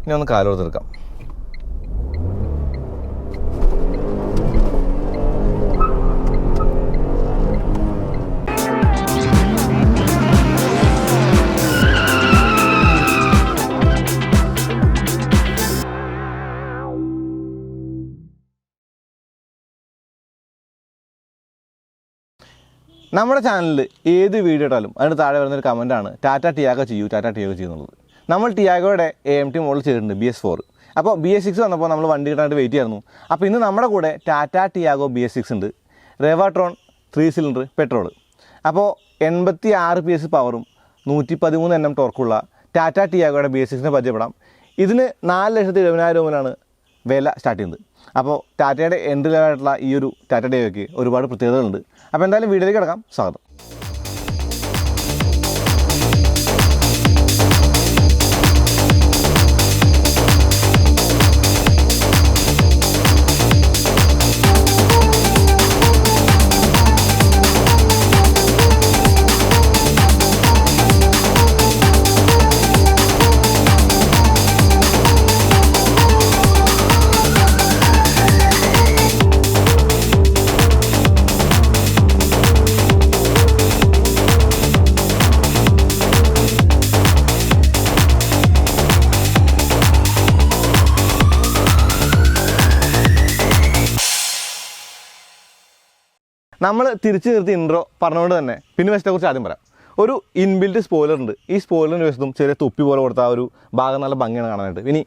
ഇനി ഒന്ന് കാലോട് തീർക്കാം. നമ്മുടെ ചാനലിൽ ഏത് വീഡിയോ ഇട്ടാലും അതിന് താഴെ വരുന്നൊരു കമൻറ്റാണ് ടാറ്റ ടിയാഗോ ചെയ്യൂ, ടാറ്റ ടിയാഗോ ചെയ്യുന്നുള്ളത്. നമ്മൾ ടിയാഗോയുടെ AMT മോഡൽ ചെയ്തിട്ടുണ്ട് BS4. അപ്പോൾ BS6 വന്നപ്പോൾ നമ്മൾ വണ്ടി കിട്ടാനായിട്ട് വെയിറ്റ് ചെയ്യായിരുന്നു. അപ്പോൾ ഇന്ന് നമ്മുടെ കൂടെ ടാറ്റ ടിയാഗോ BS6 ഉണ്ട്, റെവാട്രോൺ 3 സിലിണ്ടർ പെട്രോൾ. അപ്പോൾ 86 PS പവറും 113 Nm ടോർക്കുള്ള ടാറ്റ ടിയാഗോയുടെ BS6നെ പരിചയപ്പെടാം. ഇതിന് 4,70,000 രൂപയാണ് വില സ്റ്റാർട്ട് ചെയ്യുന്നത്. അപ്പോൾ ടാറ്റയുടെ എൻട്രി ലെവലായിട്ടുള്ള ഈ ഒരു ടാറ്റ ടിയാഗോയ്ക്ക് ഒരുപാട് പ്രത്യേകതകളുണ്ട്. അപ്പോൾ എന്തായാലും വീഡിയോയിലേക്ക് കിടക്കാം. സ്വാഗതം. നമ്മൾ തിരിച്ചു നിർത്തി ഇൻട്രോ പറഞ്ഞുകൊണ്ട് തന്നെ പിൻവശത്തെക്കുറിച്ച് ആദ്യം പറയാം. ഒരു ഇൻബിൽറ്റ് സ്പോയിലർ ഉണ്ട്. ഈ സ്പോയിലറിൻ്റെ വശത്തും ചെറിയ തുപ്പി പോലെ കൊടുത്ത ആ ഒരു ഭാഗം നല്ല ഭംഗിയാണ് കാണാനായിട്ട്. ഇനി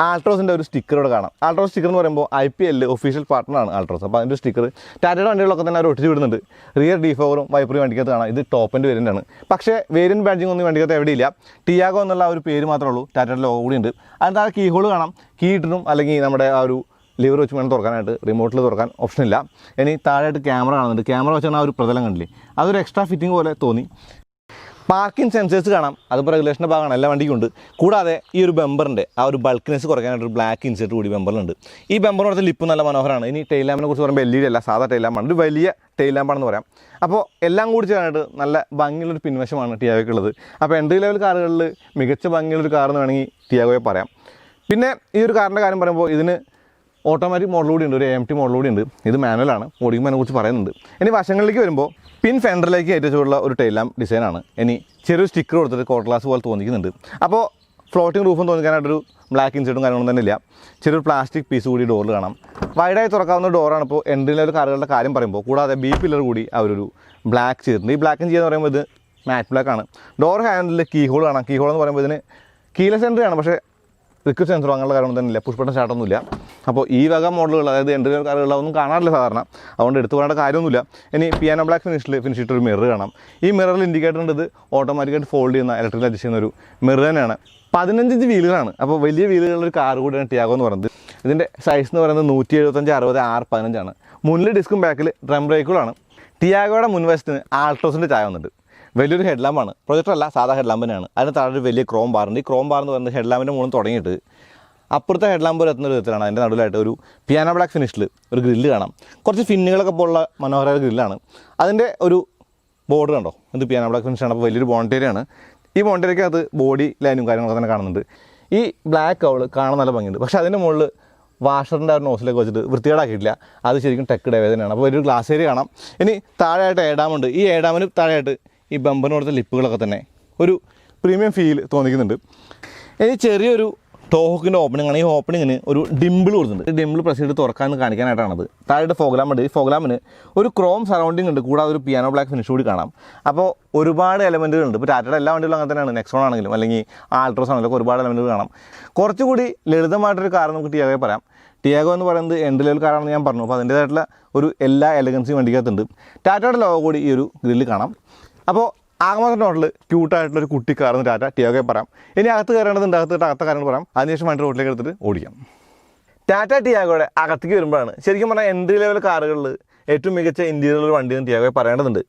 ആൾട്രോസിൻ്റെ ഒരു സ്റ്റിക്കറോട് കാണാം. ആൾട്രോസ് സ്റ്റിക്കർ എന്ന് പറയുമ്പോൾ IPL ഒഫീഷ്യൽ പാർട്ണറാണ് ആൾട്രോസ്. അപ്പോൾ അതിൻ്റെ സ്റ്റിക്കർ ടാറ്റയുടെ വണ്ടികളൊക്കെ തന്നെ അവർ ഒട്ടിച്ച് വിടുന്നുണ്ട്. റിയർ ഡീഫോറും വൈപ്പറും വണ്ടിക്കകത്ത് കാണാം. ഇത് ടോപ്പ് എൻഡ് വേരിയൻ്റാണ്. പക്ഷേ വേരിയൻറ്റ് ബാഡ്ജിങ് ഒന്നും വണ്ടിക്കകത്ത് എവിടെയില്ല. ടിയാഗോ എന്നുള്ള ഒരു പേര് മാത്രമേ ഉള്ളൂ. ടാറ്റയുടെ ലോഗോ കൂടി ഉണ്ട്. അതിന് താഴെ കീ ഹോൾ കാണാം. കീ ഇട്ടിട്ടും അല്ലെങ്കിൽ നമ്മുടെ ആ ഒരു ലിവർ വെച്ച് വേണം തുറക്കാനായിട്ട്. റിമോട്ടിൽ തുറക്കാൻ ഓപ്ഷനില്ല. ഇനി താഴെയായിട്ട് ക്യാമറ കാണുന്നുണ്ട്. ക്യാമറ വെച്ചാൽ ആ ഒരു പ്രതലം കണ്ടില്ലേ, അതൊരു എക്സ്ട്രാ ഫിറ്റിംഗ് പോലെ തോന്നി. പാർക്കിംഗ് സെൻസേഴ്സ് കാണാം. അതിപ്പോൾ റെഗുലേഷൻ്റെ ഭാഗമാണ്, എല്ലാ വണ്ടിക്കുണ്ട്. കൂടാതെ ഈ ഒരു ബമ്പറിൻ്റെ ആ ഒരു ബൾക്ക്നെസ് കുറയ്ക്കാനായിട്ട് ഒരു ബ്ലാക്ക് ഇൻസെർട്ട് കൂടി ബമ്പറിലുണ്ട്. ഈ ബമ്പറിനടുത്ത് ലിപ്പ് നല്ല മനോഹരമാണ്. ഇനി ടെയിൽ ലാമ്പിനെ കുറിച്ച് പറയുമ്പോൾ LED അല്ല, സാധാ ടെയിൽ ലാമ്പാണ്. ഒരു വലിയ ടെയിൽ ലാമ്പാണെന്ന് പറയാം. അപ്പോൾ എല്ലാം കൂടി ചെയ്യാനായിട്ട് നല്ല ഭംഗിയുള്ളൊരു പിൻവശമാണ് ടിയാഗോയ്ക്കുള്ളത്. അപ്പോൾ എൻട്രി ലെവൽ കാറുകളിൽ മികച്ച ഭംഗിയുള്ളൊരു കാറെന്ന് വേണമെങ്കിൽ ടിയാഗോയെ പറയാം. പിന്നെ ഈ ഒരു കാറിൻ്റെ കാര്യം പറയുമ്പോൾ ഇതിന് ഓട്ടോമാറ്റിക് മോഡൽ കൂടി ഉണ്ട്, ഒരു AMT മോഡൽ കൂടി ഉണ്ട്. ഇത് മാനുവലാണ്, ഓടിക്കുമ്പോൾ അതിനെക്കുറിച്ച് പറയുന്നുണ്ട്. ഇനി വശങ്ങളിലേക്ക് വരുമ്പോൾ പിൻ ഫെൻഡറിലേക്ക് ഏറ്റവും ഒരു ടെയിൽ ലാമ്പ് ഡിസൈനാണ്. ഇനി ചെറിയൊരു സ്റ്റിക്കർ കൊടുത്തിട്ട് കോട്ട് ഗ്ലാസ് പോലെ തോന്നിക്കുന്നുണ്ട്. അപ്പോൾ ഫ്ലോട്ടിംഗ് റൂഫും തോന്നിക്കാനായിട്ടൊരു ബ്ലാക്ക് ഇൻസൈഡും കാര്യങ്ങളൊന്നും തന്നെ ഇല്ല. ചെറിയൊരു പ്ലാസ്റ്റിക് പീസ് കൂടി ഡോറിൽ കാണാം. വൈഡായി തുറക്കാവുന്ന ഡോറാണ് ഇപ്പോൾ എൻട്രി ലെവൽ കാറുകളുടെ കാര്യം പറയുമ്പോൾ. കൂടാതെ B പില്ലർ കൂടി അവരൊരു ബ്ലാക്ക് ചെയ്തിട്ടുണ്ട്. ഈ ബ്ലാക്ക് ചെയ്യുക എന്ന് പറയുമ്പോൾ ഇത് മാറ്റ് ബ്ലാക്ക് ആണ്. ഡോർ ഹാൻഡിൽ കീ ഹോൾ കാണാം. കീ ഹോൾ എന്ന് പറയുമ്പോൾ ഇതിന് കീലെസ് എൻട്രി ആണ്, പക്ഷേ റിക്വസ്റ്റ് സെൻസർ അങ്ങനെയുള്ള കാര്യമൊന്നും തന്നെ ഇല്ല. പുഷ് ബട്ടൺ സ്റ്റാർട്ടൊന്നുമില്ല. അപ്പോൾ ഈ വക മോഡലുകൾ, അതായത് എൻട്രി ലെവൽ കാറുകളൊന്നും കാണാറില്ല സാധാരണ. അതുകൊണ്ട് എടുത്തു പറയേണ്ട കാര്യമൊന്നുമില്ല. ഇനി പിയാനോ ബ്ലാക്ക് ഫിനിഷ് ഇട്ടൊരു മിറർ കാണാം. ഈ മിററിൽ ഇൻഡിക്കേറ്റർ ഉണ്ട്. ഇത് ഓട്ടോമാറ്റിക്കായിട്ട് ഫോൾഡ് ചെയ്യുന്ന ഇലക്ട്രിക്കൽ അഡ്ജസ്റ്റ് ചെയ്യുന്ന ഒരു മിറർ തന്നെയാണ്. 15 ഇഞ്ച് വീലുകളാണ്. അപ്പോൾ വലിയ വീലുകളുള്ള ഒരു കാർ കൂടിയാണ് ടിയാഗോ എന്ന് പറയുന്നത്. ഇതിൻ്റെ സൈസ് എന്ന് പറയുന്നത് 175 60 R15 ആണ്. മുന്നിൽ ഡിസ്കും ബാക്കിൽ ഡ്രം ബ്രേക്കുകളാണ്. ടിയാഗോയുടെ മുൻവശത്തിന് ആൾട്രോസിൻ്റെ ചായ വന്നിട്ട് വലിയൊരു ഹെഡ് ലാമ്പാണ്. പ്രൊജക്ടറല്ല, സാധാ ഹെഡ് ലാമ്പ് തന്നെയാണ്. അതിന് താഴെ ഒരു വലിയ ക്രോം ബാറുണ്ട്. ഈ ക്രോം ബാർ എന്ന് പറയുന്നത് ഹെഡ് ലാമ്പിൻ്റെ മുകളിൽ തുടങ്ങിയിട്ട് അപ്പുറത്തെ ഹെഡ് ലാമ്പ് എത്തുന്ന ഒരു വിധത്തിലാണ്. അതിൻ്റെ നടുവിലായിട്ട് ഒരു പിയാനോ ബ്ലാക്ക് ഫിനിഷിൽ ഒരു ഗ്രില്ല് കാണാം. കുറച്ച് ഫിന്നുകളൊക്കെ പോലുള്ള മനോഹരമായ ഗ്രില്ലാണ്. അതിൻ്റെ ഒരു ബോർഡ് കണ്ടോ, ഇത് പിയാനോ ബ്ലാക്ക് ഫിനിഷാണ്. അപ്പോൾ വലിയൊരു ബോണ്ടേരിയാണ്. ഈ ബോണ്ടേരിക്കകത്ത് ബോഡി ലൈനും കാര്യങ്ങളൊക്കെ തന്നെ കാണുന്നുണ്ട്. ഈ ബ്ലാക്ക് കൗൾ കാണാൻ നല്ല ഭംഗിയുണ്ട്. പക്ഷേ അതിൻ്റെ മുകളിൽ വാഷറിൻ്റെ ആ ഒരു നോസിലേക്ക് വെച്ചിട്ട് വൃത്തികേടാക്കിയിട്ടില്ല. അത് ശരിക്കും ടെക്ക് ഡേവേദനയാണ്. അപ്പോൾ വലിയൊരു ഗ്ലാസ് ഏരിയ കാണാം. ഇനി താഴെയായിട്ട് ഏഡാമുണ്ട്. ഈ ഏഡാമിന് താഴെയായിട്ട് ഈ ബമ്പറിന് കൊടുത്ത ലിപ്പുകളൊക്കെ തന്നെ ഒരു പ്രീമിയം ഫീൽ തോന്നിക്കുന്നുണ്ട്. ഇനി ചെറിയൊരു ടോഹോക്കിൻ്റെ ഓപ്പണിംഗ് ആണ്. ഈ ഓപ്പണിങ്ങിന് ഒരു ഡിംപിൾ കൊടുത്തിട്ടുണ്ട്. ഈ ഡിംപിൾ പ്രസ് ചെയ്ത് തുറക്കാമെന്ന് കാണിക്കാനായിട്ടാണത്. താഴെ ഫോഗ്ലാം ഉണ്ട്. ഈ ഫോഗ്ലാമിന് ഒരു ക്രോം സറൗണ്ടിങ് ഉണ്ട്. കൂടാതെ ഒരു പിയാനോ ബ്ലാക്ക് ഫിനിഷ് കൂടി കാണാം. അപ്പോൾ ഒരുപാട് എലമെൻറ്റുകളുണ്ട്. ഇപ്പോൾ ടാറ്റയുടെ എല്ലാ വണ്ടികളും അങ്ങനെ തന്നെയാണ്. നെക്സോൺ ആണെങ്കിലും അല്ലെങ്കിൽ ആൾട്രോസ് ആണെങ്കിലും ഒരുപാട് എലമെൻറ്റുകൾ കാണാം. കുറച്ചുകൂടി ലളിതമായിട്ടൊരു കാർ നമുക്ക് ടിയാഗോയെ പറയാം. ടിയാഗോ എന്ന് പറയുന്നത് എൻട്രി ലെവൽ കാറാണെന്ന് ഞാൻ പറഞ്ഞു. അപ്പോൾ അതിൻ്റേതായിട്ടുള്ള ഒരു എല്ലാ എലഗൻസിയും വണ്ടിക്കകത്തുണ്ട്. ടാറ്റയുടെ ലോഗോ കൂടി ഈ ഒരു ഗ്രില്ല് കാണാം. അപ്പോൾ ആകമാത്ര നോട്ടിൽ ക്യൂട്ടായിട്ടുള്ളൊരു കുട്ടി കാർന്ന് ടാറ്റ ടിയാഗോയെ പറയാം. ഇനി അകത്ത് കയറേണ്ടതുണ്ട്. അകത്ത കാര്യങ്ങൾ പറയാം. അതിനുശേഷം വണ്ടി റോഡിലേക്ക് എടുത്തിട്ട് ഓടിക്കാം. ടാറ്റ ടിയാഗോയുടെ അകത്തേക്ക് വരുമ്പോഴാണ് ശരിക്കും പറഞ്ഞാൽ എൻട്രി ലെവൽ കാറുകളിൽ ഏറ്റവും മികച്ച ഇന്ത്യയിലുള്ള ഒരു വണ്ടിയെന്ന് ടിയാഗോയെ പറയേണ്ടതുണ്ട്.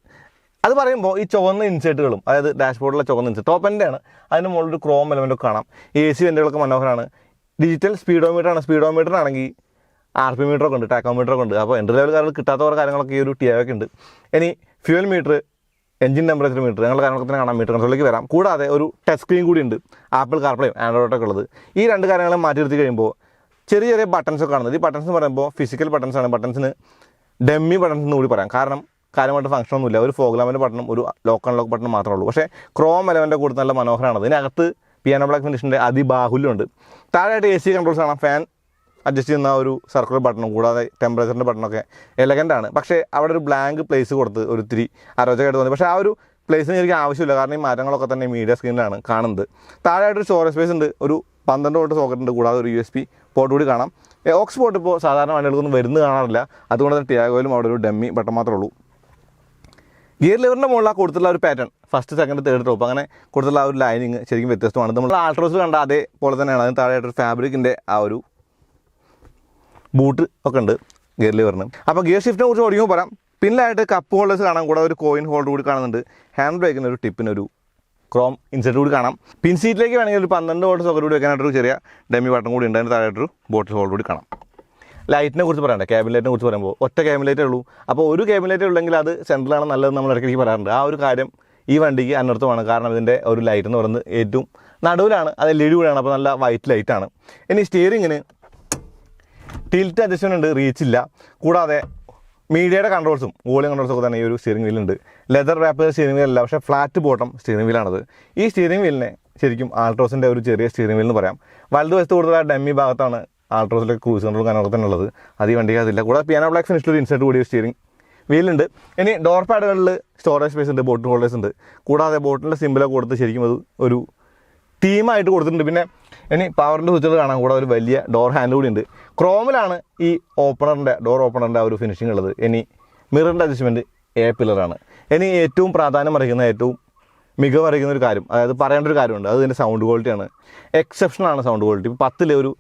അത് പറയുമ്പോൾ ഈ ചുവന്ന ഇൻസേർട്ടുകളും, അതായത് ഡാഷ്ബോർഡിലെ ചുവന്ന ഇൻസേർട്ട് ടോപ്പ് എൻ്റെയാണ്. അതിന് മുകളിൽ ഒരു ക്രോം എലമെൻറ്റൊക്കെ കാണാം. AC വെൻ്റുകളൊക്കെ മനോഹരമാണ്. ഡിജിറ്റൽ സ്പീഡോമീറ്ററാണ്. സ്പീഡോമീറ്ററാണെങ്കിൽ RPM മീറ്ററൊക്കെ ഉണ്ട്, ടാക്കോമീറ്ററൊക്കെ ഉണ്ട്. അപ്പോൾ എൻട്രി ലെവൽ കാറുകൾ കിട്ടാത്ത കുറേ കാര്യങ്ങളൊക്കെ ഈ ഒരു ടിയാഗോയ്ക്ക് ഉണ്ട്. ഇനി fuel meter engine temperature meter, ഞങ്ങളുടെ കാര്യങ്ങളൊക്കെ കാണാൻ മീറ്റർ കൺസോളിലേക്ക് വരാം. കൂടാതെ ഒരു ടച്ച് സ്ക്രീൻ കൂടി ഉണ്ട്, ആപ്പിൾ കാർപ്ലേയും ആൻഡ്രോയിഡൊക്കെ ഉള്ളത്. ഈ രണ്ട് കാര്യങ്ങളും മാറ്റി നിർത്തി കഴിയുമ്പോൾ ചെറിയ ചെറിയ ബട്ടൺസൊക്കെ കാണുന്നത്. ഈ ബട്ടൺസ് എന്ന് പറയുമ്പോൾ ഫിസിക്കൽ ബട്ടൺസാണ്. ബട്ടൺസിന് ഡെമ്മി ബട്ടൺസ് എന്ന് കൂടി പറയാം. കാരണം കാര്യമായിട്ട് ഫംഗ്ഷൻ ഒന്നുമില്ല. ഒരു ഫോഗ് ലാമ്പിൻ്റെ ബട്ടണും ഒരു ലോക്ക് അൺലോക്ക് ബട്ടൺ മാത്രമേ ഉള്ളൂ. പക്ഷേ ക്രോം എലവൻ്റെ കൂടെ നല്ല മനോഹരമാണ്. ഇതിനകത്ത് പിയാനോ ബ്ലാക്ക് ഫിനിഷിൻ്റെ അതിബാഹുല്യമുണ്ട്. താഴെയായിട്ട് AC കൺട്രോൾസ് കാണാം, ഫാൻ അഡ്ജസ്റ്റ് ചെയ്യുന്ന ഒരു സർക്കുലർ ബട്ടണും കൂടാതെ ടെമ്പറേച്ചറിൻ്റെ ബട്ടണൊക്കെ എലഗൻ്റാണ്. പക്ഷേ അവിടെ ഒരു ബ്ലാങ്ക് പ്ലേസ് കൊടുത്ത് ഒരു ഇത്തിരി അരോചകമായിട്ട് തോന്നി. പക്ഷേ ആ ഒരു പ്ലേസിന് എനിക്ക് ആവശ്യമില്ല, കാരണം ഈ മാറ്റങ്ങളൊക്കെ തന്നെ മീഡിയ സ്ക്രീനിലാണ് കാണുന്നത്. താഴെയായിട്ടൊരു സ്റ്റോറേജ് സ്പേസ് ഉണ്ട്, ഒരു 12 വോൾട്ട് സോക്കറ്റ് ഉണ്ട്, കൂടാതെ ഒരു USB പോർട്ട് കൂടി കാണാം. ഓക്സ് പോർട്ട് ഇപ്പോൾ സാധാരണ വണ്ടികൾക്കൊന്നും വരുന്നത് കാണാറില്ല. അതുകൊണ്ട് തന്നെ ടിയാഗോയിലും അവിടെ ഒരു ഡെമ്മി ബട്ടൺ മാത്രമേ ഉള്ളൂ. ഗിയർ ലിവറിൻ്റെ മുകളിൽ കൊടുത്തുള്ള ഒരു pattern, first second third top അങ്ങനെ കൊടുത്തുള്ള ആ ഒരു ലൈനിങ് ശരിക്കും വ്യത്യസ്തമാണ്. നമ്മൾ ആൾട്രോസിൽ കണ്ട അതേപോലെ തന്നെയാണ്. അതിന് താഴെയായിട്ടൊരു ഫാബ്രിക്കിൻ്റെ ആ ഒരു ബൂട്ട് ഒക്കെ ഉണ്ട് ഗിയർ ലിവറിന്. അപ്പോൾ ഗിയർ ഷിഫ്റ്റിനെ കുറിച്ച് ഓടിക്കുമ്പോൾ പറയാം. പിന്നിലായിട്ട് കപ്പ് ഹോൾഡേഴ്സ് കാണാം, കൂടെ ഒരു കോയിൻ ഹോൾഡർ കൂടി കാണുന്നുണ്ട്. ഹാൻഡ് ബ്രേക്കിന് ഒരു ടിപ്പിനൊരു ക്രോം ഇൻസെറ്റ് കൂടി കാണാം. പിൻ സീറ്റിലേക്ക് വേണമെങ്കിൽ ഒരു 12 വോൾട്ട് സോക്കറ്റ് കൂടി വെക്കാനായിട്ടൊരു ചെറിയ ഡെമ്മി ബട്ടൺ കൂടി ഉണ്ട്. അതിന് താഴെയായിട്ടൊരു ബോട്ടിൽ ഹോൾഡർ കൂടി കാണാം. ലൈറ്റിനെ കുറിച്ച് പറയണ്ടേ, ക്യാബിൻ ലൈറ്റിനെ കുറിച്ച് പറയുമ്പോൾ ഒറ്റ ക്യാബിൻ ലൈറ്റേ ഉള്ളൂ. അപ്പോൾ ഒരു ക്യാബിൻ ലൈറ്റ് ഉള്ളെങ്കിൽ അത് സെൻട്രലാണ് നല്ലതെന്ന് നമ്മൾ ഇടയ്ക്കിടയ്ക്ക് പറയാറുണ്ട്. ആ ഒരു കാര്യം ഈ വണ്ടിക്ക് അനർത്ഥമാണ്. കാരണം ഇതിൻ്റെ ഒരു ലൈറ്റ് എന്ന് പറയുന്നത് ഏറ്റവും നടുവിലാണ്, അത് LED കൂടെയാണ്. അപ്പോൾ നല്ല വൈറ്റ് ലൈറ്റാണ്. ഇനി സ്റ്റിയറിങ്ങിന് ടിൽറ്റ് അഡ്ജസ്റ്റ്മെൻ്റ് ഉണ്ട്, റീച്ചില്ല. കൂടാതെ മീഡിയയുടെ കൺട്രോൾസും വോളിയം കൺട്രോൾസും ഒക്കെ തന്നെ ഈ ഒരു സ്റ്റിയറിംഗ് വീലുണ്ട്. ലെതർ റാപ്പ് സ്റ്റിയറിംഗ് വീലല്ല, പക്ഷേ ഫ്ലാറ്റ് ബോട്ടം സ്റ്റിയറിംഗ് വീലാണത്. ഈ സ്റ്റിയറിംഗ് വീലിനെ ശരിക്കും ആൾട്രോസിൻ്റെ ഒരു ചെറിയ സ്റ്റിയറിംഗ് വീൽ എന്ന് പറയാം. വലതുവശത്ത് കൂടുതൽ ഡെമ്മി ഭാഗത്താണ് ആൾട്രോസിലെ ക്രൂസ് കൺട്രോൾ കാര്യങ്ങളൊക്കെ തന്നെ ഉള്ളത്. അത് ഈ വണ്ടിക്ക് അതില്ല. കൂടാതെ പിയാനോ ബ്ലാക്ക് ഫിനിഷിലൊരു ഇൻസെർട്ട് കൂടി സ്റ്റിയറിംഗ് വീലുണ്ട്. ഇനി ഡോർ പാഡുകളിൽ സ്റ്റോറേജ് സ്പേസ് ഉണ്ട്, ബോട്ടിൽ ഹോൾഡേഴ്സ് ഉണ്ട്. കൂടാതെ ബോട്ടിൻ്റെ സിമ്പിളൊക്കെ കൊടുത്ത് ശരിക്കും അത് ഒരു തീമായിട്ട് കൊടുത്തിട്ടുണ്ട്. പിന്നെ ഇനി പവറിൻ്റെ സ്വിച്ചുകൾ കാണാം. കൂടെ ഒരു വലിയ ഡോർ ഹാൻഡിൽ കൂടി ഉണ്ട്. ക്രോമിലാണ് ഈ ഡോർ ഓപ്പണറിൻ്റെ ആ ഒരു ഫിനിഷിംഗ് ഉള്ളത്. ഇനി മിററിൻ്റെ അഡ്ജസ്റ്റ്മെൻറ്റ് പില്ലറാണ്. ഇനി ഏറ്റവും പ്രാധാന്യം അറിയിക്കുന്ന, ഏറ്റവും മികവ് അറിയിക്കുന്ന ഒരു കാര്യം, അതായത് പറയേണ്ട ഒരു കാര്യമുണ്ട്, അത് ഇതിൻ്റെ സൗണ്ട് ക്വാളിറ്റിയാണ്. എക്സെപ്ഷനാണ് സൗണ്ട് ക്വാളിറ്റി. ഇപ്പോൾ 10 ഒരു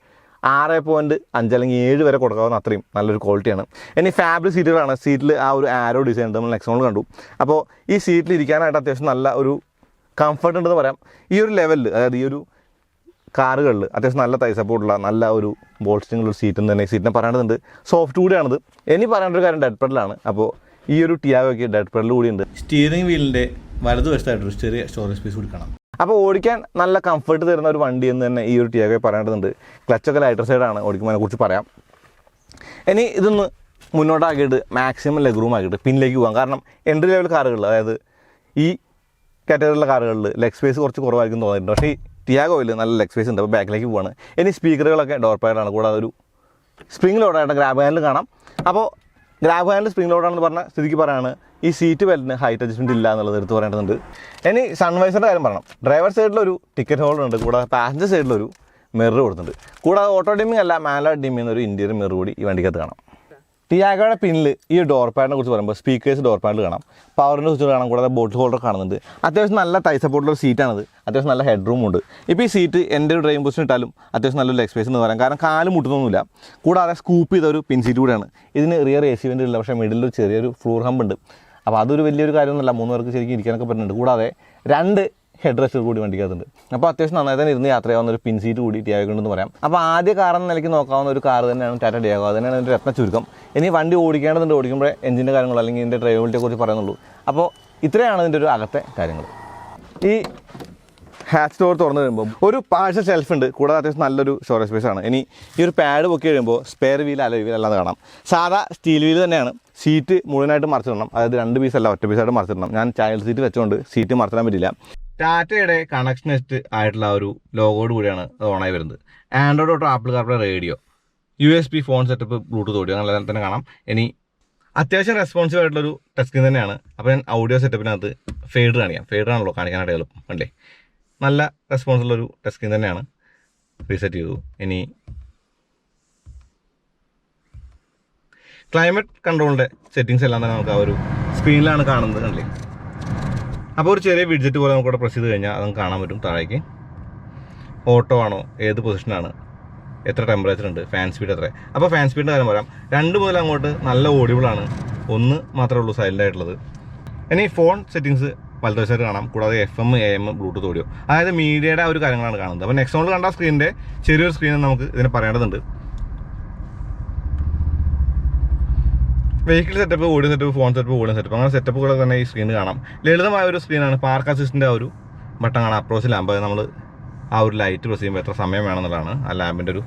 6.5 അല്ലെങ്കിൽ 7 വരെ കൊടുക്കാവുന്ന അത്രയും നല്ലൊരു ക്വാളിറ്റിയാണ്. ഇനി ഫാബ്രിക് സീറ്റുകളാണ്. സീറ്റിൽ ആ ഒരു ആരോ ഡിസൈൻ നമ്മൾ നെക്സോണിൽ കണ്ടു. അപ്പോൾ ഈ സീറ്റിൽ ഇരിക്കാനായിട്ട് അത്യാവശ്യം നല്ല ഒരു കംഫർട്ട് ഉണ്ടെന്ന് പറയാം. ഈ ഒരു ലെവലിൽ, അതായത് ഈ ഒരു കാറുകളിൽ അത്യാവശ്യം നല്ല തൈ സപ്പോർട്ടുള്ള നല്ല ഒരു ബോൾസ്റ്റിങ്ങുള്ള ഒരു സീറ്റും തന്നെ സീറ്റിനെ പറയേണ്ടതുണ്ട്. സോഫ്റ്റ് കൂടിയാണിത്. ഇനി പറയേണ്ട ഒരു കാര്യം ഡെഡ് പെഡലാണ്. അപ്പോൾ ഈ ഒരു ടിയാഗോയ്ക്ക് ഡെഡ് പെഡൽ കൂടിയുണ്ട്. സ്റ്റിയറിംഗ് വീലിൻ്റെ വലതുവശത്തായിട്ടൊരു ചെറിയ സ്റ്റോറേജ് സ്പേസ് കൂടി കാണാം. അപ്പോൾ ഓടിക്കാൻ നല്ല കംഫർട്ട് തരുന്ന ഒരു വണ്ടി എന്ന് തന്നെ ഈ ഒരു ടിയാഗോയെ പറയേണ്ടതുണ്ട്. ക്ലച്ചൊക്കെ ലൈറ്റർ സൈഡാണ്, ഓടിക്കുമ്പോൾ അതിനെക്കുറിച്ച് പറയാം. ഇനി ഇതൊന്ന് മുന്നോട്ടാക്കിയിട്ട് മാക്സിമം ലെഗ് റൂം ആക്കിയിട്ട് പിന്നിലേക്ക് പോകാം. കാരണം എൻട്രി ലെവൽ കാറുകളിൽ, അതായത് ഈ കാറ്റഗറിയിലുള്ള കാറുകളിൽ ലെഗ് സ്പേസ് കുറച്ച് കുറവായിരിക്കും തോന്നിയിട്ടുണ്ട്. പക്ഷേ ഈ ടിയാഗോയിൽ നല്ല ലെഗ് സ്പേസ് ഉണ്ട്. അപ്പോൾ ബാക്കിലേക്ക് പോവാണ്. ഇനി സ്പീക്കറുകളൊക്കെ ഡോർ പാഡാണ്. കൂടാതെ ഒരു സ്പ്രിംഗ് ലോഡായിട്ട് ഗ്രാബ് ഹാൻഡിൽ കാണാം. അപ്പോൾ ഗ്രാബ് ഹാൻഡിൽ സ്പ്രിംഗ് ലോഡാണെന്ന് പറഞ്ഞ സ്ഥിതിക്ക് പറയാണ് ഈ സീറ്റ് ബെൽറ്റിന് ഹൈറ്റ് അഡ്ജസ്റ്റ്മെൻറ്റ് ഇല്ല എന്നുള്ളത് എടുത്ത് പറയേണ്ടതുണ്ട്. ഇനി സൺവൈസറിൻ്റെ കാര്യം പറയണം. ഡ്രൈവർ സൈഡിലൊരു ടിക്കറ്റ് ഹോൾഡർ ഉണ്ട്. കൂടാതെ പാസഞ്ചർ സൈഡിലൊരു മിറർ കൊടുത്തിട്ടുണ്ട്. കൂടാതെ ഓട്ടോ ഡിമ്മിങ് അല്ല, മാനുവൽ ഡിമ്മിങ് എന്നൊരു ഇൻറ്റീരിയർ മിറർ കൂടി ഈ വണ്ടിക്കകത്ത് കാണാം. ടിയാഗോയുടെ പിന്നിൽ ഈ ഡോർ പാഡിനെ കുറിച്ച് പറയുമ്പോൾ സ്പീക്കേഴ്സ് ഡോർ പാഡിൽ കാണാം, പവറിൻ്റെ സ്വിച്ച് കാണാം. കൂടാതെ ബോട്ടിൽ ഹോൾഡർ കാണുന്നുണ്ട്. അത്യാവശ്യം നല്ല തൈ സപ്പോർട്ടുള്ള സീറ്റാണിത്. അത്യാവശ്യം നല്ല ഹെഡ് റൂം ഉണ്ട്. ഇപ്പോൾ ഈ സീറ്റ് എൻ്റെ ഒരു ഡ്രൈവിംഗ് പൊസിഷൻ ഇട്ടാലും അത്യാവശ്യം നല്ലൊരു ലെഗ് സ്പേസ് എന്ന് പറയാം. കാരണം കാല് മുട്ടുന്നൊന്നുമില്ല. കൂടാതെ സ്കൂപ്പ് ചെയ്തൊരു പിൻ സീറ്റ് കൂടിയാണ്. ഇതിന് റിയർ AC വെൻ്റ് ഇല്ല, പക്ഷേ മിഡിലൊരു ചെറിയൊരു ഫ്ലോർ ഹമ്പ് ഉണ്ട്. അപ്പോൾ അതൊരു വലിയൊരു കാര്യമൊന്നുമല്ല. 3 പേർക്ക് ശരിക്കും ഇരിക്കാനൊക്കെ പറ്റുന്നുണ്ട്. കൂടാതെ 2 ഹെഡ് റെസ്റ്റ് കൂടി വണ്ടിക്കകത്തുണ്ട്. അപ്പോൾ അത്യാവശ്യം നന്നായി തന്നെ ഇരുന്ന് യാത്ര ചെയ്യാവുന്ന ഒരു പിൻ സീറ്റ് കൂടി ടിയാഗോ ഉണ്ടെന്ന് പറയാം. അപ്പോൾ ആദ്യ കാറെന്ന നിലയ്ക്ക് നോക്കാവുന്ന ഒരു കാർ തന്നെയാണ് ടാറ്റ ടിയാഗോ. അത് തന്നെയാണ് ഇതിൻ്റെ രത്ന ചുരുക്കം. ഇനി വണ്ടി ഓടിക്കേണ്ടതുണ്ട്. ഓടിക്കുമ്പോൾ എഞ്ചിൻ്റെ കാര്യങ്ങൾ അല്ലെങ്കിൽ ഇതിൻ്റെ ഡ്രൈവബിലിറ്റിയെ കുറിച്ച് പറയുന്നുള്ളൂ. അപ്പോൾ ഇത്രയാണ് ഇതിൻ്റെ ഒരു അകത്തെ കാര്യങ്ങൾ. ഈ ഹാച്ച് ഡോർ തുറന്നു കഴിയുമ്പോൾ ഒരു പാഴ്സൽ ഷെൽഫ് ഉണ്ട്. കൂടാതെ അത്യാവശ്യം നല്ലൊരു സ്റ്റോറേജ് സ്പേസ് ആണ്. ഇനി ഈ ഒരു പാഡ് പൊക്കി കഴിയുമ്പോൾ സ്പെയർ വീൽ അലോയ് വീൽ അല്ലാതെ കാണാം. സാധാ സ്റ്റീൽ വീൽ തന്നെയാണ്. സീറ്റ് മുഴുവനായിട്ട് മറിച്ചിടണം. അതായത് 2 പീസല്ല, ഒറ്റ പീസായിട്ട് മറിച്ചിടണം. ഞാൻ ചൈൽഡ് സീറ്റ് വെച്ചുകൊണ്ട് സീറ്റ് മറിച്ചിടാൻ പറ്റില്ല. ടാറ്റയുടെ കണക്ഷനിസ്റ്റ് ആയിട്ടുള്ള ഒരു ലോഗോട് കൂടിയാണ് അത് ഓണായി വരുന്നത്. ആൻഡ്രോയിഡ് തൊട്ട് apple CarPlay radio, USB phone setup, Bluetooth audio അങ്ങനെ തന്നെ കാണാം. ഇനി അത്യാവശ്യം റെസ്പോൺസീവ് ആയിട്ടുള്ളൊരു ടച്ച് സ്ക്രീൻ തന്നെയാണ്. അപ്പോൾ ഞാൻ ഓഡിയോ സെറ്റപ്പിനകത്ത് ഫേഡ് കാണിക്കാം. ഫേഡാണല്ലോ കാണിക്കാനായിട്ട് എളുപ്പം അല്ലേ. നല്ല റെസ്പോൺസുള്ളൊരു ടച്ച് സ്ക്രീൻ തന്നെയാണ്. റീസെറ്റ് ചെയ്തു. ഇനി ക്ലൈമറ്റ് കൺട്രോളിൻ്റെ സെറ്റിങ്സ് എല്ലാം തന്നെ നമുക്ക് ആ ഒരു സ്ക്രീനിലാണ് കാണുന്നത് അല്ലേ. അപ്പോൾ ഒരു ചെറിയ വിഡ്ജറ്റ് പോലെ നമുക്കിവിടെ പ്രസ് ചെയ്ത് കഴിഞ്ഞാൽ അത് കാണാൻ പറ്റും. താഴേക്ക് ഓട്ടോ ആണോ, ഏത് പൊസിഷനാണ്, എത്ര ടെമ്പറേച്ചർ ഉണ്ട്, ഫാൻ സ്പീഡ് എത്ര. അപ്പോൾ ഫാൻ സ്പീഡിൻ്റെ കാര്യം പറയാം. 2 മുതൽ അങ്ങോട്ട് നല്ല ഓഡിബിളാണ്. 1 മാത്രമേ ഉള്ളൂ സൈലൻ്റ് ആയിട്ടുള്ളത്. ഇനി ഫോൺ സെറ്റിങ്സ് വലതുവശമായിട്ട് കാണാം. കൂടാതെ FM, AM, ബ്ലൂടൂത്ത് ഓഡിയോ, അതായത് മീഡിയയുടെ ആ ഒരു കാര്യങ്ങളാണ് കാണുന്നത്. അപ്പോൾ നെക്സോണിൽ കണ്ട സ്ക്രീനിൻ്റെ ചെറിയൊരു സ്ക്രീൻ നമുക്ക് ഇതിനെ പറയേണ്ടതുണ്ട്. Vehicle setup, audio setup, phone setup, audio setup, അങ്ങനെ സെറ്റപ്പുകളൊക്കെ തന്നെ ഈ സ്ക്രീനിൽ കാണാം. ലളിതമായ ഒരു സ്ക്രീനാണ്. പാർക്ക് അസിസ്റ്റിൻ്റെ ഒരു ബട്ടൺ കാണാം. അപ്രോച്ച് ലാമ്പ്, നമ്മൾ ആ ഒരു ലൈറ്റ് പ്രസ് ചെയ്യുമ്പോൾ എത്ര സമയം വേണമെന്നുള്ളതാണ് ആ ലാമ്പിൻ്റെ ഒരു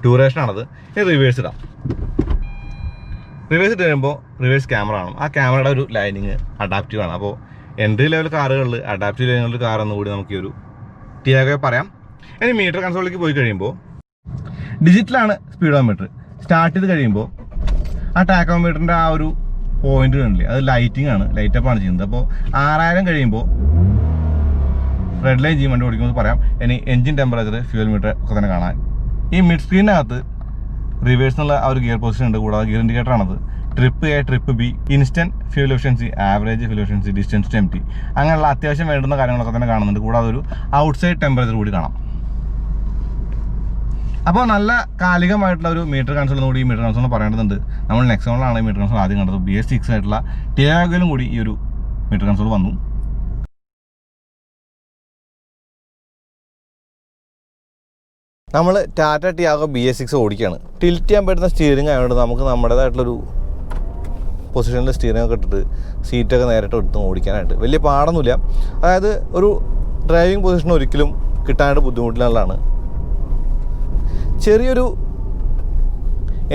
ഡ്യൂറേഷനാണത്. ഇനി റിവേഴ്സ് ഇടാം. റിവേഴ്സ് ഇട്ട് കഴിയുമ്പോൾ റിവേഴ്സ് ക്യാമറ ആണ്. ആ ക്യാമറയുടെ ഒരു ലൈനിങ് അഡാപ്റ്റീവ് ആണ്. അപ്പോൾ എൻട്രി ലെവൽ കാറുകളിൽ അഡാപ്റ്റീവ് ലൈനുള്ള കാർ എന്നുകൂടി നമുക്ക് ഈ ഒരു ടിയാഗോ പറയാം. ഇനി മീറ്റർ കൺസോളിലേക്ക് പോയി കഴിയുമ്പോൾ ഡിജിറ്റലാണ് സ്പീഡോമീറ്റർ. സ്റ്റാർട്ട് ചെയ്ത് കഴിയുമ്പോൾ ആ ടാക്കോമീറ്ററിൻ്റെ ആ ഒരു പോയിന്റ് കണ്ടില്ലേ, അത് ലൈറ്റിംഗ് ആണ്, ലൈറ്റപ്പാണ് ചെയ്യുന്നത്. അപ്പോൾ 6000 കഴിയുമ്പോൾ റെഡ് ലൈൻ വണ്ടി ഓടിക്കുമ്പോൾ പറയാം. ഇനി എഞ്ചിൻ ടെമ്പറേച്ചർ, ഫ്യൂൽ മീറ്റർ ഒക്കെ തന്നെ കാണാൻ. ഈ മിഡ് സ്ക്രീനകത്ത് റിവേഴ്സ് എന്നുള്ള ആ ഒരു ഗിയർ പൊസിഷൻ ഉണ്ട്. കൂടാതെ ഗിയർ ഇൻഡിക്കേറ്റർ ആണത്. Trip A, trip B, instant fuel efficiency, average fuel efficiency, distance to empty, അങ്ങനെയുള്ള അത്യാവശ്യം വേണ്ടുന്ന കാര്യങ്ങളൊക്കെ തന്നെ കാണുന്നുണ്ട്. കൂടാതെ ഒരു ഔട്ട്സൈഡ് ടെമ്പറേച്ചർ കൂടി കാണാം. അപ്പോൾ നല്ല കാലികമായിട്ടുള്ള ഒരു മീറ്റർ കൺസോൾ കൂടി ഈ മീറ്റർ കൺസോൾ പറയേണ്ടതുണ്ട്. നമ്മൾ നെക്സോണിലാണ് ഈ മീറ്റർ കൺസോൾ ആദ്യം കണ്ടത്. BS6 ആയിട്ടുള്ള ടിയാഗോയിലും കൂടി ഈ ഒരു മീറ്റർ കൺസോൾ വന്നു. നമ്മൾ ടാറ്റ ടിയാഗോ BS6 ഓടിക്കുകയാണ്. ടിൽറ്റ് ചെയ്യാൻ പറ്റുന്ന സ്റ്റിയറിംഗ് ആയതുകൊണ്ട് നമുക്ക് നമ്മുടേതായിട്ടുള്ളൊരു പൊസിഷനിൽ സ്റ്റിയറിംഗ് ഒക്കെ ഇട്ടിട്ട് സീറ്റൊക്കെ നേരിട്ട് എടുത്ത് ഓടിക്കാനായിട്ട് വലിയ പാടൊന്നുമില്ല. അതായത് ഒരു ഡ്രൈവിംഗ് പൊസിഷൻ ഒരിക്കലും കിട്ടാനായിട്ട് ബുദ്ധിമുട്ടിലുള്ളതാണ്. ചെറിയൊരു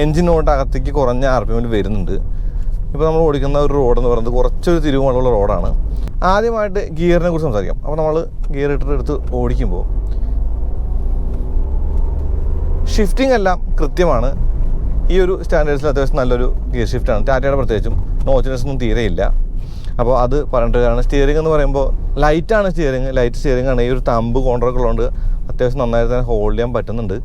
എൻജിൻ നോട്ട് അകത്തേക്ക് കുറഞ്ഞ RPM വരുന്നുണ്ട്. ഇപ്പോൾ നമ്മൾ ഓടിക്കുന്ന ഒരു റോഡെന്ന് പറയുന്നത് കുറച്ചൊരു തിരിവുമുള്ള റോഡാണ്. ആദ്യമായിട്ട് ഗിയറിനെ കുറിച്ച് സംസാരിക്കാം. അപ്പോൾ നമ്മൾ ഗിയർ ഇട്ടിട്ട് എടുത്ത് ഓടിക്കുമ്പോൾ ഷിഫ്റ്റിംഗ് എല്ലാം കൃത്യമാണ്. ഈ ഒരു സ്റ്റാൻഡേർഡ്സിൽ അത്യാവശ്യം നല്ലൊരു ഗിയർ ഷിഫ്റ്റാണ്. ടാറ്റയുടെ പ്രത്യേകിച്ചും നോച്ചിനെസ് ഒന്നും തീരെയില്ല. അപ്പോൾ അത് പറഞ്ഞിട്ടാണ്. സ്റ്റിയറിംഗ് എന്ന് പറയുമ്പോൾ ലൈറ്റാണ് സ്റ്റിയറിംഗ്, ലൈറ്റ് സ്റ്റിയറിംഗ് ആണ്. ഈ ഒരു തമ്പ് കോൺട്രോളൊക്കെ ഉള്ളതുകൊണ്ട് അത്യാവശ്യം നന്നായിട്ട് തന്നെ ഹോൾഡ് ചെയ്യാൻ പറ്റുന്നുണ്ട്.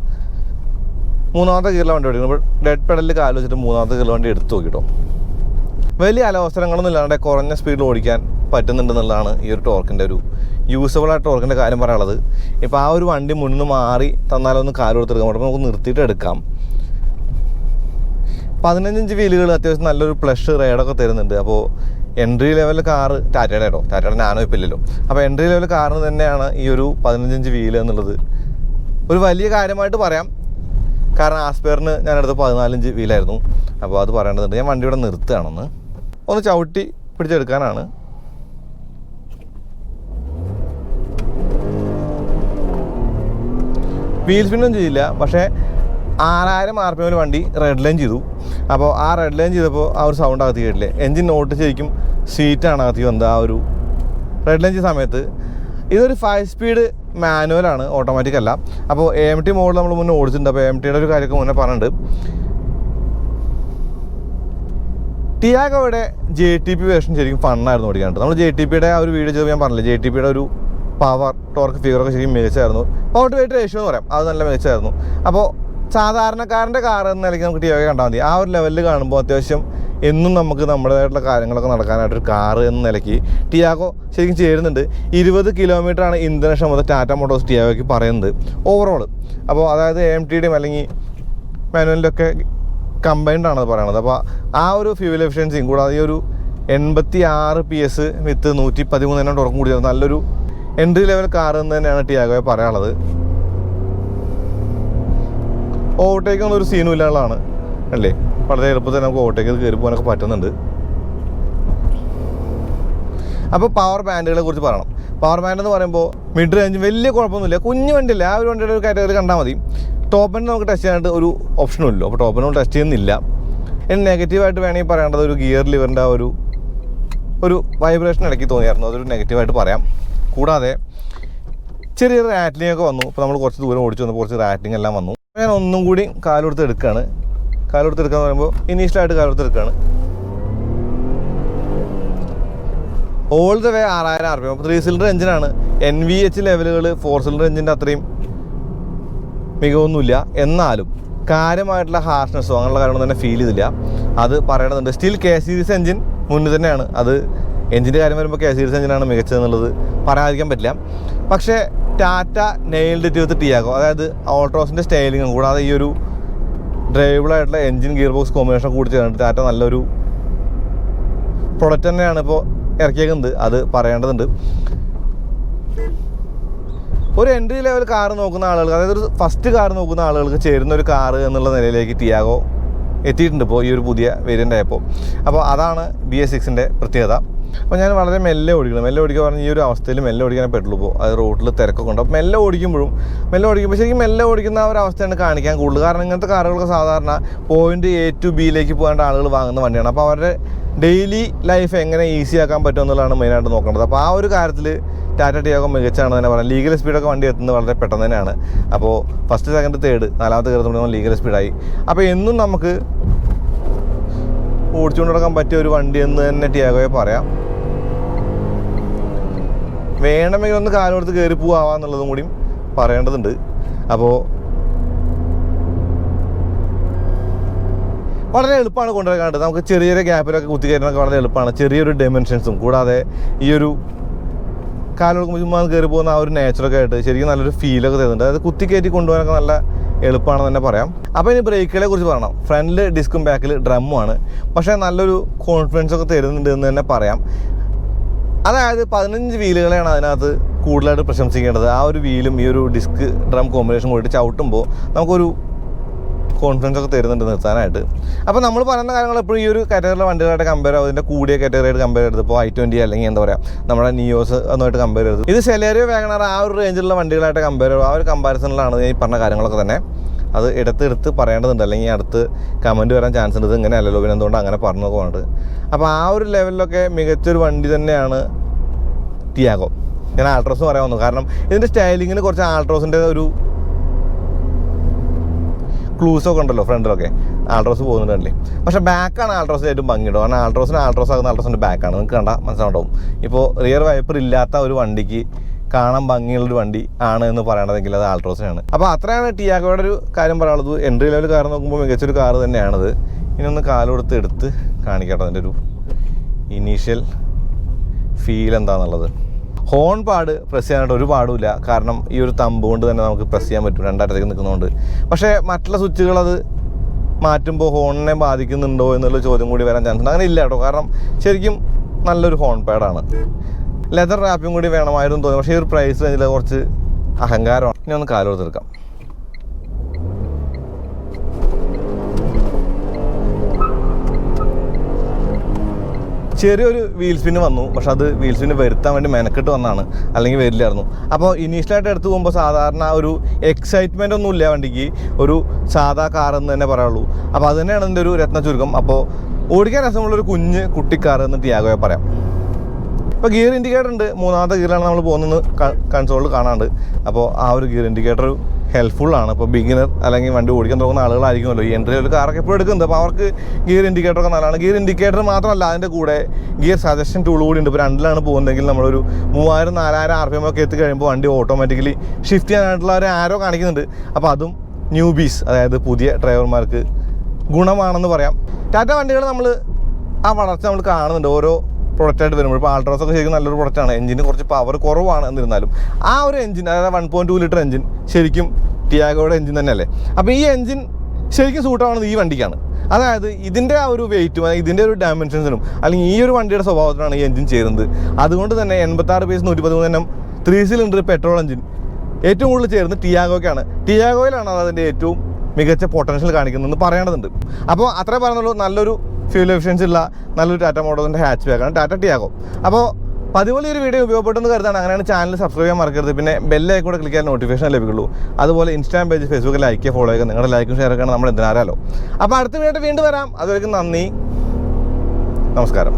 മൂന്നാമത്തെ ഗിയറിലെ വണ്ടി ഓടിക്കുമ്പോൾ ഡെഡ് പെഡലിൽ കാല് വെച്ചിട്ട് മൂന്നാമത്തെ ഗിയറിലെ വണ്ടി എടുത്ത് നോക്കിട്ടോ. വലിയ അലവസരങ്ങളൊന്നും ഇല്ലാണ്ട് കുറഞ്ഞ സ്പീഡിൽ ഓടിക്കാൻ പറ്റുന്നുണ്ടെന്നുള്ളതാണ് ഈ ഒരു ടോർക്കിൻ്റെ ഒരു യൂസബിളായ ടോർക്കിൻ്റെ കാര്യം പറയാനുള്ളത്. ഇപ്പോൾ ആ ഒരു വണ്ടി മുന്നിൽ നിന്ന് മാറി തന്നാലൊന്ന് കാല് കൊടുത്തെടുക്കാൻ പറ്റും. നമുക്ക് നിർത്തിയിട്ട് എടുക്കാം. 15 ഇഞ്ച് വീലുകൾ അത്യാവശ്യം നല്ലൊരു പ്ലഷ് റൈഡൊക്കെ തരുന്നുണ്ട്. അപ്പോൾ എൻട്രി ലെവൽ കാറ് ടാറ്റയുടെ കേട്ടോ, ടാറ്റയുടെ നാനോ ഇപ്പോൾ ഇല്ലല്ലോ. അപ്പോൾ എൻട്രി ലെവൽ കാറിന് തന്നെയാണ് ഈ ഒരു 15 ഇഞ്ച് വീല് എന്നുള്ളത് ഒരു വലിയ കാര്യമായിട്ട് പറയാം. കാരണം ആസ്പെയറിന് ഞാനെടുത്ത് 14 ഇഞ്ച് വീലായിരുന്നു. അപ്പോൾ അത് പറയേണ്ടതുണ്ട്. ഞാൻ വണ്ടി ഇവിടെ നിർത്തുകയാണെന്ന് ഒന്ന് ചവിട്ടി പിടിച്ചെടുക്കാനാണ്. വീൽ സ്പിന്നും ചെയ്യില്ല. പക്ഷേ 6000 RPM വണ്ടി റെഡ് ലൈൻ ചെയ്തു. അപ്പോൾ ആ റെഡ് ലൈൻ ചെയ്തപ്പോൾ ആ ഒരു സൗണ്ട് അകത്ത് കേട്ടില്ലേ. എൻജിൻ നോട്ട് ശരിക്കും സീറ്റാണ് അകത്ത് വന്നത് ആ ഒരു റെഡ് ലൈൻ ചെയ്ത സമയത്ത്. ഇതൊരു 5 സ്പീഡ് മാനുവലാണ്, ഓട്ടോമാറ്റിക് അല്ല. അപ്പോൾ AMT മോഡൽ നമ്മൾ മുന്നേ ഓടിച്ചിട്ടുണ്ട്. അപ്പോൾ AMTയുടെ ഒരു കാര്യമൊക്കെ മുന്നേ പറഞ്ഞിട്ടുണ്ട്. ടിയാഗോയുടെ JTP വേർഷൻ ശരിക്കും ഫണ്ണായിരുന്നു ഓടിക്കാനായിട്ട്. നമ്മൾ JTPയുടെ ആ ഒരു വീഡിയോ ചെയ്തപ്പോൾ ഞാൻ പറഞ്ഞില്ലേ, JTPയുടെ ഒരു പവർ ടോർക്ക് ഫിഗറൊക്കെ ശരിക്കും മികച്ചായിരുന്നു. പവർ ടു വെയിറ്റ് റേഷ്യോ എന്ന് പറയാം, അത് നല്ല മികച്ചായിരുന്നു. അപ്പോൾ സാധാരണക്കാരൻ്റെ കാർ എന്ന നിലയ്ക്ക് നമുക്ക് ടിയാഗോ കണ്ടാൽ മതി. ആ ഒരു ലെവലിൽ കാണുമ്പോൾ അത്യാവശ്യം എന്നും നമുക്ക് നമ്മുടേതായിട്ടുള്ള കാര്യങ്ങളൊക്കെ നടക്കാനായിട്ടൊരു കാർ എന്ന നിലയ്ക്ക് ടിയാഗോ ശരിക്കും ചേരുന്നുണ്ട്. 20 കിലോമീറ്ററാണ് ഇന്ധനക്ഷമത ടാറ്റ മോട്ടോഴ്സ് ടിയാഗോയ്ക്ക് പറയുന്നത് ഓവറോൾ. അപ്പോൾ അതായത് AMTയുടെയും അല്ലെങ്കിൽ മാനുവലിൻ്റെ ഒക്കെ കമ്പൈൻഡ് ആണത് പറയണത്. അപ്പോൾ ആ ഒരു ഫ്യൂവൽ എഫിഷ്യൻസിയും കൂടാതെ ഈ ഒരു 86 PS വിത്ത് 113 ടോർക്കും കൂടി നല്ലൊരു എൻട്രി ലെവൽ കാർ എന്ന് തന്നെയാണ് ടിയാഗോയെ പറയാനുള്ളത്. ഓവർടേക്കൊന്നും ഒരു സീനും ഇല്ലാനുള്ളതാണ് അല്ലേ. വളരെ എളുപ്പത്തിൽ നമുക്ക് ഓവർടേക്ക് കയറി പോകാനൊക്കെ പറ്റുന്നുണ്ട്. അപ്പോൾ പവർ ബാൻഡുകളെ കുറിച്ച് പറയണം. പവർ ബാൻഡ് എന്ന് പറയുമ്പോൾ മിഡ് റേഞ്ച് വലിയ കുഴപ്പമൊന്നുമില്ല, കുഞ്ഞു വണ്ടിയില്ല. ആ ഒരു വണ്ടിയുടെ ഒരു കാറ്റഗറി കണ്ടാൽ മതി. ടോപ്പ് എൻഡ് നമുക്ക് ടെസ്റ്റ് ചെയ്യാനായിട്ട് ഒരു ഓപ്ഷനും ഇല്ലല്ലോ. അപ്പോൾ ടോപ്പ് എൻഡ് ടെസ്റ്റ് ചെയ്യുന്നില്ല. ഇനി നെഗറ്റീവായിട്ട് വേണമെങ്കിൽ പറയേണ്ടത് ഒരു ഗിയർ ലിവറിൻ്റെ ആ ഒരു വൈബ്രേഷൻ ഇടയ്ക്ക് തോന്നിയായിരുന്നു. അതൊരു നെഗറ്റീവായിട്ട് പറയാം. കൂടാതെ ചെറിയൊരു റാറ്റ്ലിംഗ് ഒക്കെ വന്നു. ഇപ്പോൾ നമ്മൾ കുറച്ച് ദൂരം ഓടിച്ചു വന്നപ്പോൾ കുറച്ച് റാറ്റ്ലിംഗ് എല്ലാം വന്നു. ഞാൻ ഒന്നും കൂടി കാലെടുത്ത് എടുക്കുകയാണ്. കാലെടുത്ത് എടുക്കുക എന്ന് പറയുമ്പോൾ ഇനീഷ്യലായിട്ട് കാലെടുത്ത് എടുക്കുകയാണ്. All the way 6000 RPM. അപ്പോൾ 3 സിലിണ്ടർ എഞ്ചിനാണ്. NVH ലെവലുകൾ 4 സിലിണ്ടർ എഞ്ചിൻ്റെ അത്രയും മികവൊന്നുമില്ല. എന്നാലും കാര്യമായിട്ടുള്ള ഹാർഷ്നെസ്സോ അങ്ങനെയുള്ള കാര്യങ്ങളൊന്നും തന്നെ ഫീൽ ചെയ്തില്ല. അത് പറയണമെന്നുണ്ട്. സ്റ്റിൽ K സീരീസ് എഞ്ചിൻ മുന്നിൽ തന്നെയാണ്. അത് എഞ്ചിൻ്റെ കാര്യം വരുമ്പോൾ K സീരീസ് എഞ്ചിനാണ് മികച്ചതെന്നുള്ളത് പറയാതിരിക്കാൻ പറ്റില്ല. പക്ഷേ Tata nailed it with Tiago, അതായത് ഓൾട്രോസിൻ്റെ സ്റ്റൈലിങ്ങും കൂടാതെ ഈ ഒരു ഡ്രൈവബിളായിട്ടുള്ള എഞ്ചിൻ ഗിയർ ബോക്സ് കോമ്പിനേഷൻ കൂടി ചേർന്നിട്ട് ടാറ്റ നല്ലൊരു പ്രൊഡക്റ്റ് തന്നെയാണ് ഇപ്പോൾ ഇറക്കിയേക്കുന്നത്. അത് പറയേണ്ടതുണ്ട്. ഒരു എൻട്രി ലെവൽ കാർ നോക്കുന്ന ആളുകൾക്ക്, അതായത് ഒരു ഫസ്റ്റ് കാർ നോക്കുന്ന ആളുകൾക്ക് ചേരുന്ന ഒരു കാർ എന്നുള്ള നിലയിലേക്ക് ടിയാഗോ എത്തിയിട്ടുണ്ട് ഇപ്പോൾ ഈ ഒരു പുതിയ വേരിയൻ്റ് ആയപ്പോൾ. അപ്പോൾ അതാണ് BS6-ൻ്റെ പ്രത്യേകത. അപ്പോൾ ഞാൻ വളരെ മെല്ലെ ഓടിക്കണം. മെല്ലെ ഓടിക്കുക പറഞ്ഞാൽ ഈ ഒരു അവസ്ഥയിൽ മെല്ലെ ഓടിക്കാനേ പറ്റുള്ളൂ. ഇപ്പോൾ അത് റോഡിൽ തിരക്കൊക്കെ ഉണ്ട്. അപ്പോൾ മെല്ലെ ഓടിക്കുമ്പോൾ ശരിക്കും മെല്ലെ ഓടിക്കുന്ന ആ ഒരു അവസ്ഥയാണ് കാണിക്കാൻ കൂടുതൽ. കാരണം ഇങ്ങനത്തെ കാറുകളൊക്കെ സാധാരണ പോയിന്റ് A to B പോകേണ്ട ആളുകൾ വാങ്ങുന്ന വണ്ടിയാണ്. അപ്പോൾ അവരുടെ ഡെയിലി ലൈഫ് എങ്ങനെ ഈസി ആക്കാൻ പറ്റും എന്നുള്ളതാണ് മെയിനായിട്ട് നോക്കേണ്ടത്. അപ്പോൾ ആ ഒരു കാര്യത്തിൽ ടാറ്റ ടിയാഗോ മികച്ചാണ് തന്നെ പറയാം. ലീഗൽ സ്പീഡൊക്കെ വണ്ടി എത്തുന്നത് വളരെ പെട്ടെന്ന് തന്നെയാണ്. അപ്പോൾ ഫസ്റ്റ്, സെക്കൻഡ്, തേർഡ്, നാലാമത്തെ കയറുമ്പോൾ ലീഗൽ സ്പീഡായി. അപ്പോൾ എന്നും നമുക്ക് ഓടിച്ചുകൊണ്ട് നടക്കാൻ പറ്റിയ ഒരു വണ്ടി എന്ന് തന്നെ ടിയാഗോയെ പറയാം. വേണമെങ്കിൽ ഒന്ന് കാലോടുത്ത് കയറി പോവാന്നുള്ളതും കൂടിയും പറയേണ്ടതുണ്ട്. അപ്പോൾ വളരെ എളുപ്പമാണ് കൊണ്ടുവരാനായിട്ട്. നമുക്ക് ചെറിയ ചെറിയ ഗ്യാപ്പിലൊക്കെ കുത്തി കയറാനൊക്കെ വളരെ എളുപ്പമാണ്. ചെറിയൊരു ഡൈമെൻഷൻസും കൂടാതെ ഈ ഒരു കാലോടുക്കുമ്പോൾ ചുമ്മാ കയറി പോകുന്ന ആ ഒരു നേച്ചറൊക്കെ ആയിട്ട് ശരിക്കും നല്ലൊരു ഫീലൊക്കെ തരുന്നുണ്ട്. അതായത് കുത്തി കയറ്റി കൊണ്ടുപോകാനൊക്കെ നല്ല എളുപ്പമാണെന്ന് തന്നെ പറയാം. അപ്പോൾ ഇനി ബ്രേക്കുകളെ കുറിച്ച് പറയണം. ഫ്രണ്ടിൽ ഡിസ്കും ബാക്കിൽ ഡ്രമ്മുമാണ്. പക്ഷേ നല്ലൊരു കോൺഫിഡൻസ് ഒക്കെ തരുന്നുണ്ട് എന്ന് തന്നെ പറയാം. അതായത് 15 വീലുകളെയാണ് അതിനകത്ത് കൂടുതലായിട്ട് പ്രശംസിക്കേണ്ടത്. ആ ഒരു വീലും ഈ ഒരു ഡിസ്ക് ഡ്രം കോമ്പിനേഷൻ കൂടിയിട്ട് ചവിട്ടുമ്പോൾ നമുക്കൊരു കോൺഫിഡൻസ് ഒക്കെ തരുന്നുണ്ട് നിർത്താനായിട്ട്. അപ്പോൾ നമ്മൾ പറയുന്ന കാര്യങ്ങൾ എപ്പോഴും ഈ ഒരു കാറ്റഗറിയിലെ വണ്ടികളായിട്ട് കമ്പയർ ആവും. അതിൻ്റെ കൂടിയ കാറ്റഗറിയായിട്ട് കമ്പയർ ചെയ്തത് ഇപ്പോൾ i20 അല്ലെങ്കിൽ എന്താ പറയുക നമ്മുടെ നിയോസ് അതുമായിട്ട് കമ്പയർ ചെയ്തത്. ഇത് സെലേറിയോ വാഗണർ ആ ഒരു റേഞ്ചിലുള്ള വണ്ടികളായിട്ട് കമ്പയർ ചെയ്യും. ആ ഒരു കമ്പാരിസണിലാണ് ഈ പറഞ്ഞ കാര്യങ്ങളൊക്കെ തന്നെ. അത് എടുത്ത് പറയേണ്ടതുണ്ട്, അല്ലെങ്കിൽ അടുത്ത് കമൻറ്റ് വരാൻ ചാൻസ് ഉണ്ട്. ഇത് ഇങ്ങനെയല്ലല്ലോ പിന്നെ എന്തുകൊണ്ട് അങ്ങനെ പറഞ്ഞു പോകുന്നുണ്ട്. അപ്പോൾ ആ ഒരു ലെവലിലൊക്കെ മികച്ചൊരു വണ്ടി തന്നെയാണ് ടിയാഗോ. ഞാൻ ആൾട്രോസ് പറയാൻ വന്നു. കാരണം ഇതിൻ്റെ സ്റ്റൈലിങ്ങിന് കുറച്ച് ആൾട്രോസിൻ്റെ ഒരു ക്ലൂസൊക്കെ ഉണ്ടല്ലോ ഫ്രണ്ടിലൊക്കെ. ആൾട്രോസ് പോകുന്നുണ്ടല്ലേ. പക്ഷേ ബാക്കാണ് ആൾട്രോസിൻ്റെ ഏറ്റവും ഭംഗിയിടും. കാരണം ആൾട്രോസ് ആകുന്ന ആൾട്രോസിൻ്റെ ബാക്കാണ്. നിങ്ങൾക്ക് കണ്ടാൽ മനസ്സിലാവും. ഇപ്പോൾ റിയർ വൈപ്പർ ഇല്ലാത്ത ഒരു വണ്ടിക്ക് കാണാൻ ഭംഗിയുള്ളൊരു വണ്ടി ആണ് എന്ന് പറയണതെങ്കിൽ അത് ആൾട്രോസിനാണ്. അപ്പോൾ അത്രയാണ് ടിയാഗോയുടെ ഒരു കാര്യം പറയാനുള്ളത്. എൻട്രി ലെവൽ കാർ നോക്കുമ്പോൾ മികച്ചൊരു കാർ തന്നെയാണത്. ഇനി ഒന്ന് കാലെടുത്ത് എടുത്ത് കാണിക്കട്ടെ അതിൻ്റെ ഒരു ഇനീഷ്യൽ ഫീൽ എന്താണെന്നുള്ളത്. ഹോൺ പാഡ് പ്രസ് ചെയ്യാനായിട്ട് ഒരു പാടുമില്ല. കാരണം ഈ ഒരു തമ്പ് കൊണ്ട് തന്നെ നമുക്ക് പ്രസ് ചെയ്യാൻ പറ്റും രണ്ടായിരത്തേക്ക് നിൽക്കുന്നതുകൊണ്ട്. പക്ഷേ മറ്റുള്ള സ്വിച്ചുകൾ അത് മാറ്റുമ്പോൾ ഹോണിനെ ബാധിക്കുന്നുണ്ടോ എന്നുള്ള ചോദ്യം കൂടി വരാൻ ചാൻസ് ഉണ്ട്. അങ്ങനെ ഇല്ല കേട്ടോ. കാരണം ശരിക്കും നല്ലൊരു ഹോൺ പാഡാണ്. ലെതർ റാപ്പിങ് കൂടി വേണമായിരുന്നു തോന്നി. പക്ഷേ ഈ ഒരു പ്രൈസ് റേഞ്ചിൽ കുറച്ച് അഹങ്കാരമാണ്. ഇനി ഒന്ന് കാലെടുത്തെടുക്കാം. ചെറിയൊരു വീൽ സ്പിന്ന് വന്നു. പക്ഷെ അത് വീൽ സ്പിന്ന് വരുത്താൻ വേണ്ടി മെനക്കെട്ട് വന്നതാണ്, അല്ലെങ്കിൽ വരില്ലായിരുന്നു. അപ്പോൾ ഇനീഷ്യലായിട്ട് എടുത്തു പോകുമ്പോൾ സാധാരണ ഒരു എക്സൈറ്റ്മെൻ്റ് ഒന്നും ഇല്ല വണ്ടിക്ക്. ഒരു സാധാ കാറെന്ന് തന്നെ പറയുള്ളൂ. അപ്പോൾ അത് തന്നെയാണ് ഇതിൻ്റെ ഒരു രത്ന ചുരുക്കം. അപ്പോൾ ഓടിക്കാൻ രസമുള്ളൊരു കുട്ടിക്കാർ എന്ന് ടിയാഗോയെ പറയാം. ഇപ്പോൾ ഗിയർ ഇൻഡിക്കേറ്റർ ഉണ്ട്. മൂന്നാമത്തെ ഗിയറിലാണ് നമ്മൾ പോകുന്നത് കൺസോളിൽ കാണാണ്ട്. അപ്പോൾ ആ ഒരു ഗിയർ ഇൻഡിക്കേറ്റർ ഹെൽപ്ഫുള്ളാണ്. ഇപ്പോൾ ബിഗിനർ അല്ലെങ്കിൽ വണ്ടി ഓടിക്കാൻ തുടങ്ങുന്ന ആളുകളായിരിക്കുമല്ലോ ഈ എൻട്രി ലെവൽ കാറൊക്കെ എപ്പോഴും എടുക്കുന്നത്. അപ്പോൾ അവർക്ക് ഗിയർ ഇൻഡിക്കേറ്ററൊക്കെ നല്ലതാണ്. ഗിയർ ഇൻഡിക്കേറ്റർ മാത്രമല്ല, അതിൻ്റെ കൂടെ ഗിയർ സജഷൻ ടൂൾ കൂടി ഉണ്ട്. ഇപ്പോൾ 2ലാണ് പോകുന്നതെങ്കിൽ നമ്മളൊരു 3000-4000 RPM ഒക്കെ എത്തി കഴിയുമ്പോൾ വണ്ടി ഓട്ടോമാറ്റിക്കലി ഷിഫ്റ്റ് ചെയ്യാനായിട്ടുള്ള ഒരു ആരോ കാണിക്കുന്നുണ്ട്. അപ്പോൾ അതും ന്യൂബീസ്, അതായത് പുതിയ ഡ്രൈവർമാർക്ക് ഗുണമാണെന്ന് പറയാം. ടാറ്റ വണ്ടികൾ നമ്മൾ ആ വളർച്ച നമ്മൾ കാണുന്നുണ്ട് ഓരോ പ്രൊഡക്റ്റായിട്ട് വരുമ്പോൾ. ഇപ്പോൾ ആൾട്രോസ് ഒക്കെ ശരിക്കും നല്ലൊരു പ്രൊഡക്റ്റാണ്. എഞ്ചിന് കുറച്ച് പവർ കുറവാണ് എന്നിരുന്നാലും ആ ഒരു എഞ്ചിൻ, അതായത് 1.2 ലിറ്റർ എഞ്ചിൻ ശരിക്കും ടിയാഗോയുടെ എഞ്ചിൻ തന്നെയല്ലേ. അപ്പോൾ ഈ എഞ്ചിൻ ശരിക്കും സൂട്ടാവുന്നത് ഈ വണ്ടിക്കാണ്. അതായത് ഇതിൻ്റെ ആ ഒരു വെയിറ്റും ഇതിൻ്റെ ഒരു ഡയമെൻഷൻസിനും അല്ലെങ്കിൽ ഈ ഒരു വണ്ടിയുടെ സ്വഭാവത്തിനാണ് ഈ എഞ്ചിൻ ചേരുന്നത്. അതുകൊണ്ട് തന്നെ 86 PS 113 NM 3 cylinder petrol engine ഏറ്റവും കൂടുതൽ ചേരുന്നത് ടിയാഗോയ്ക്കാണ്. ടിയാഗോയിലാണ് അതിൻ്റെ ഏറ്റവും മികച്ച പൊട്ടൻഷ്യൽ കാണിക്കുന്നതെന്ന് പറയേണ്ടതുണ്ട്. അപ്പോൾ അത്രേ പറയുന്നുള്ളൂ. നല്ലൊരു ഫ്യൂൽ എഫിഷ്യൻസി ഉള്ള നല്ലൊരു ടാറ്റ മോഡലിൻ്റെ ഹാച്ച് ബാക്കാണ് ടാറ്റ ടിയാഗോ. അപ്പോൾ പതിപോലെ ഒരു വീഡിയോ ഉപയോഗപ്പെട്ടെന്ന് കരുതാണ്. അങ്ങനെയാണ് ചാനൽ സബ്സ്ക്രൈബ് ചെയ്യാൻ മറക്കരുത്. പിന്നെ ബെല്ലൈക്കൺ കൂടെ ക്ലിക്ക് ചെയ്യാൻ നോട്ടിഫിക്കേഷൻ ലഭിക്കുള്ളൂ. അതുപോലെ ഇൻസ്റ്റാഗ്രാം പേജ് ഫേസ്ബുക്കിൽ ലൈക്ക് ചെയ്യുക, ഫോളോ ചെയ്യുക. നിങ്ങളുടെ ലൈക്കും ഷെയർ ഒക്കെയാണ് നമ്മൾ എന്തിനാരാലോ. അപ്പോൾ അടുത്ത വീഡിയോ വീണ്ടും വരാം. അതുവരെയും നന്ദി, നമസ്കാരം.